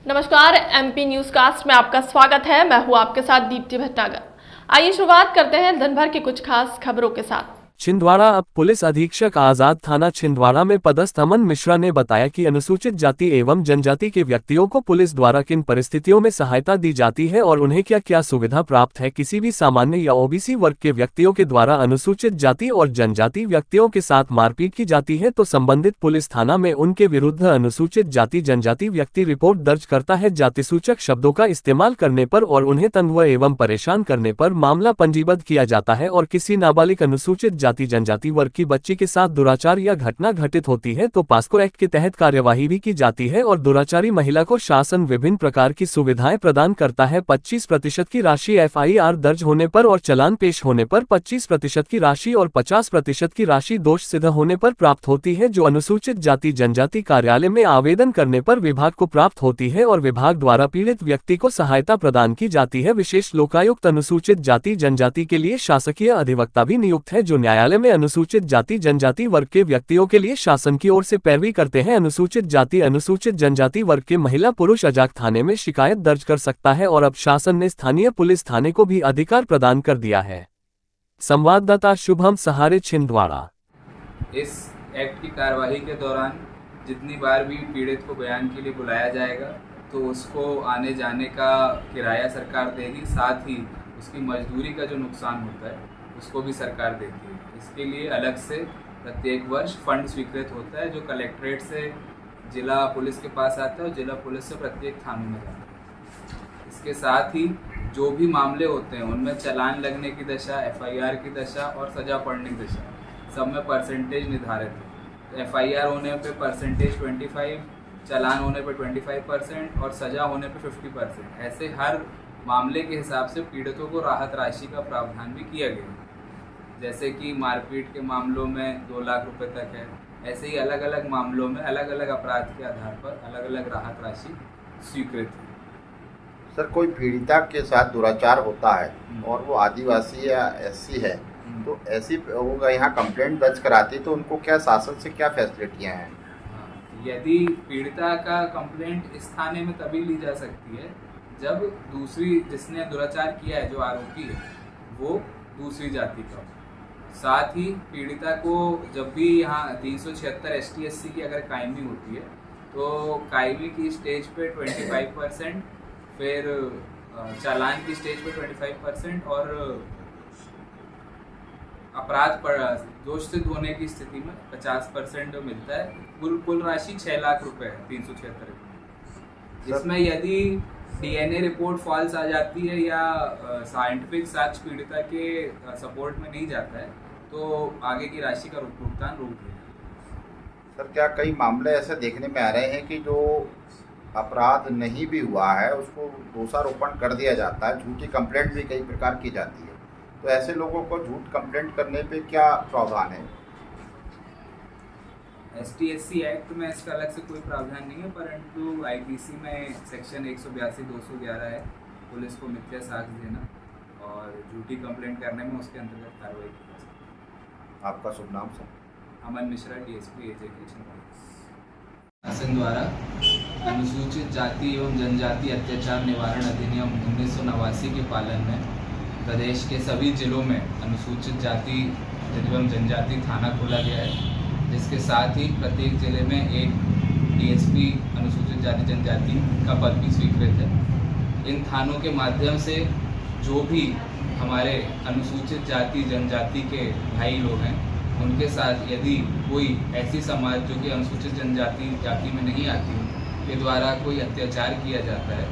नमस्कार, MP news cast में आपका स्वागत है। मैं हूं आपके साथ दीप्ति भटनागर। आइए शुरुआत करते हैं दिन भर की कुछ खास खबरों के साथ। छिंदवाड़ा। अब पुलिस अधीक्षक आजाद थाना छिंदवाड़ा में पदस्थ अमन मिश्रा ने बताया कि अनुसूचित जाति एवं जनजाति के व्यक्तियों को पुलिस द्वारा किन परिस्थितियों में सहायता दी जाती है और उन्हें क्या क्या सुविधा प्राप्त है। किसी भी सामान्य या ओबीसी वर्ग के व्यक्तियों के द्वारा अनुसूचित जाति और जनजाति व्यक्तियों के साथ मारपीट की जाती है तो संबंधित पुलिस थाना में उनके विरुद्ध अनुसूचित जाति जनजाति व्यक्ति रिपोर्ट दर्ज करता है। जातिसूचक शब्दों का इस्तेमाल करने पर और उन्हें तंग एवं परेशान करने पर मामला पंजीबद्ध किया जाता है और किसी नाबालिग अनुसूचित जाति जनजाति वर्ग की बच्ची के साथ दुराचार या घटना घटित होती है तो पास्को एक्ट के तहत कार्यवाही भी की जाती है और दुराचारी महिला को शासन विभिन्न प्रकार की सुविधाएं प्रदान करता है। 25% की राशि एफआईआर दर्ज होने पर और चालान पेश होने पर 25% की राशि और 50% की राशि दोष सिद्ध होने पर प्राप्त होती है, जो अनुसूचित जाति जनजाति कार्यालय में आवेदन करने पर विभाग को प्राप्त होती है और विभाग द्वारा पीड़ित व्यक्ति को सहायता प्रदान की जाती है। विशेष लोकायुक्त अनुसूचित जाति जनजाति के लिए शासकीय अधिवक्ता भी नियुक्त है, जो न्यायालय में अनुसूचित जाति जनजाति वर्ग के व्यक्तियों के लिए शासन की ओर से पैरवी करते हैं। अनुसूचित जाति अनुसूचित जनजाति वर्ग के महिला पुरुष अजाक थाने में शिकायत दर्ज कर सकता है और अब शासन ने स्थानीय पुलिस थाने को भी अधिकार प्रदान कर दिया है। संवाददाता शुभम सहारे, छिंदवाड़ा। इस एक्ट की कार्यवाही के दौरान जितनी बार भी पीड़ित को बयान के लिए बुलाया जाएगा तो उसको आने जाने का किराया सरकार देगी, साथ ही उसकी मजदूरी का जो नुकसान होता है उसको भी सरकार देती है। इसके लिए अलग से प्रत्येक वर्ष फंड स्वीकृत होता है, जो कलेक्ट्रेट से जिला पुलिस के पास आता है और जिला पुलिस से प्रत्येक थानों में जाता है। इसके साथ ही जो भी मामले होते हैं उनमें चालान लगने की दशा, एफआईआर की दशा और सज़ा पड़ने की दशा, सब में परसेंटेज निर्धारित है। तो एफआईआर होने पे परसेंटेज 25, चालान होने पे 25% और सज़ा होने पे 50%। ऐसे हर मामले के हिसाब से पीड़ितों को राहत राशि का प्रावधान भी किया गया है। जैसे कि मारपीट के मामलों में 2 लाख रुपए तक है, ऐसे ही अलग अलग मामलों में अलग अलग अपराध के आधार पर अलग अलग राहत राशि स्वीकृत है। सर, कोई पीड़िता के साथ दुराचार होता है और वो आदिवासी या एससी है, तो ऐसी वो यहाँ कंप्लेंट दर्ज कराती है तो उनको क्या शासन से क्या फैसिलिटियाँ हैं? यदि पीड़िता का कंप्लेंट इस थाने में तभी ली जा सकती है जब दूसरी जिसने दुराचार किया है, जो आरोपी है, वो दूसरी जाति का। साथ ही पीड़िता को जब भी यहाँ 376 ST/SC की अगर कायमी होती है तो कायमी की स्टेज पे 25%, फिर चालान की स्टेज पे 25% और अपराध पर दोष सिद्ध होने की स्थिति में 50% मिलता है। कुल राशि 6 लाख रुपए है 376, जिसमें यदि DNA रिपोर्ट फॉल्स आ जाती है या साइंटिफिक साक्ष्य पीड़िता के सपोर्ट में नहीं जाता है तो आगे की राशि का भुगतान रोक दिया। सर, क्या कई मामले ऐसे देखने में आ रहे हैं कि जो अपराध नहीं भी हुआ है उसको दोषारोपण कर दिया जाता है, झूठी कंप्लेंट भी कई प्रकार की जाती है, तो ऐसे लोगों को झूठ कंप्लेंट करने पे क्या प्रावधान है? ST/SC एक्ट में इसका अलग से कोई प्रावधान नहीं है, परंतु IPC में सेक्शन 182-211 है, पुलिस को मिथ्या साक्ष्य देना और झूठी कंप्लेंट करने में उसके अंतर्गत कार्रवाई की जा सकती है। आपका शुभ नाम सर? अमन मिश्रा, DSP AJK छिंदवाड़ा। शासन द्वारा अनुसूचित जाति एवं जनजाति अत्याचार निवारण अधिनियम 1989 के पालन में प्रदेश के सभी जिलों में अनुसूचित जाति एवं जनजाति थाना खोला गया है, जिसके साथ ही प्रत्येक जिले में एक DSP अनुसूचित जाति जनजाति का पद भी स्वीकृत है। इन थानों के माध्यम से जो भी हमारे अनुसूचित जाति जनजाति के भाई लोग हैं उनके साथ यदि कोई ऐसी समाज जो कि अनुसूचित जनजाति जाति में नहीं आती के द्वारा कोई अत्याचार किया जाता है,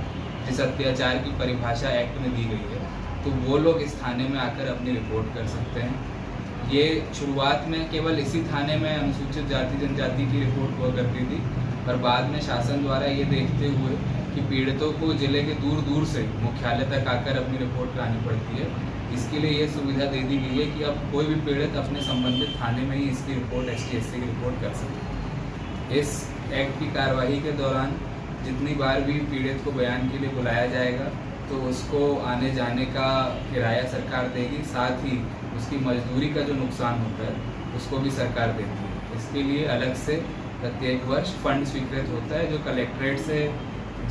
जिस अत्याचार की परिभाषा एक्ट में दी गई है, तो वो लोग इस थाने में आकर अपनी रिपोर्ट कर सकते हैं। ये शुरुआत में केवल इसी थाने में अनुसूचित जाति जनजाति की रिपोर्ट हुआ करती थी, पर बाद में शासन द्वारा ये देखते हुए कि पीड़ितों को जिले के दूर दूर से मुख्यालय तक आकर अपनी रिपोर्ट करानी पड़ती है, इसके लिए ये सुविधा दे दी गई है कि अब कोई भी पीड़ित अपने संबंधित थाने में ही इसकी रिपोर्ट ST/SC की रिपोर्ट कर सके। इस एक्ट की कार्यवाही के दौरान जितनी बार भी पीड़ित को बयान के लिए बुलाया जाएगा तो उसको आने जाने का किराया सरकार देगी, साथ ही उसकी मजदूरी का जो नुकसान होता है उसको भी सरकार देती है। इसके लिए अलग से प्रत्येक वर्ष फंड स्वीकृत होता है, जो कलेक्ट्रेट से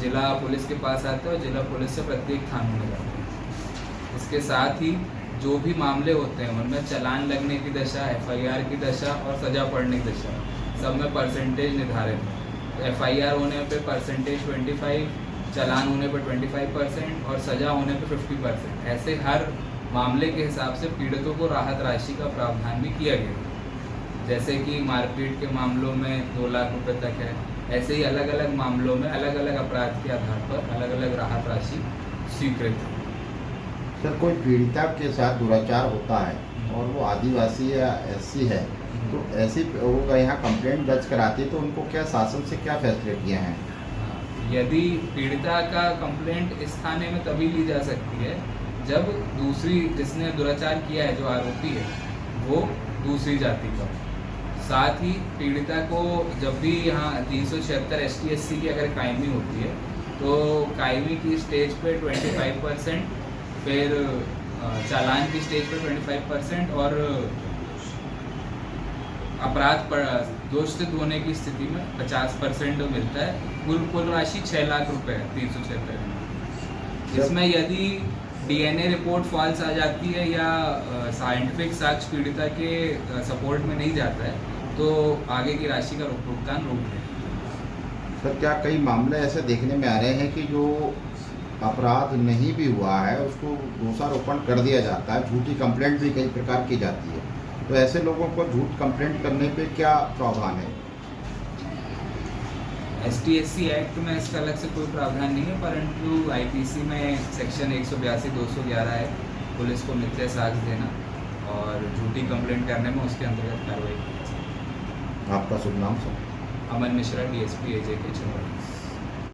जिला पुलिस के पास आते हैं और जिला पुलिस से प्रत्येक थानों में जाते हैं। इसके साथ ही जो भी मामले होते हैं उनमें चालान लगने की दशा, FIR की दशा और सज़ा पड़ने की दशा, सब में परसेंटेज निर्धारित है। FIR होने पे परसेंटेज 25, चालान होने पर 25% और सज़ा होने पर 50%। ऐसे हर मामले के हिसाब से पीड़ितों को राहत राशि का प्रावधान भी किया गया है। जैसे कि मारपीट के मामलों में 2 लाख रुपए तक है। ऐसे ही अलग अलग मामलों में अलग अलग अपराध के आधार पर अलग अलग राहत राशि स्वीकृत है। सर, कोई पीड़िता के साथ दुराचार होता है और वो आदिवासी या SC है, तो ऐसी वो यहाँ कंप्लेंट दर्ज कराती है, तो उनको क्या शासन से क्या फैसले किए हैं? यदि पीड़िता का कंप्लेंट इस थाने में तभी ली जा सकती है जब दूसरी जिसने दुराचार किया है, जो आरोपी है, वो दूसरी जाति का। साथ ही पीड़िता को जब भी यहाँ 376 ST/SC की अगर कायमी होती है तो कायमी की स्टेज पे 25%, फिर चालान की स्टेज पे 25% और अपराध पर दोष सिद्ध होने की स्थिति में 50% मिलता है। कुल राशि 6 लाख रुपए है 376 में। इसमें यदि DNA रिपोर्ट फॉल्स आ जाती है या साइंटिफिक साक्ष्य पीड़िता के सपोर्ट में नहीं जाता है तो आगे की राशि का भुगतान रोक दें। सर, क्या कई मामले ऐसे देखने में आ रहे हैं कि जो अपराध नहीं भी हुआ है उसको दोषारोपण कर दिया जाता है, झूठी कंप्लेंट भी कई प्रकार की जाती है, तो ऐसे लोगों को झूठ कंप्लेंट करने पे क्या प्रावधान है? ST/SC एक्ट में इसका अलग से कोई प्रावधान नहीं है, परंतु IPC में सेक्शन 182-211 है पुलिस को मिथ्या साक्ष्य देना और झूठी कंप्लेंट करने में उसके अंतर्गत कार्रवाई की। आपका शुभ नाम सर? अमन मिश्रा, DSP AJK छिंदवाड़ा।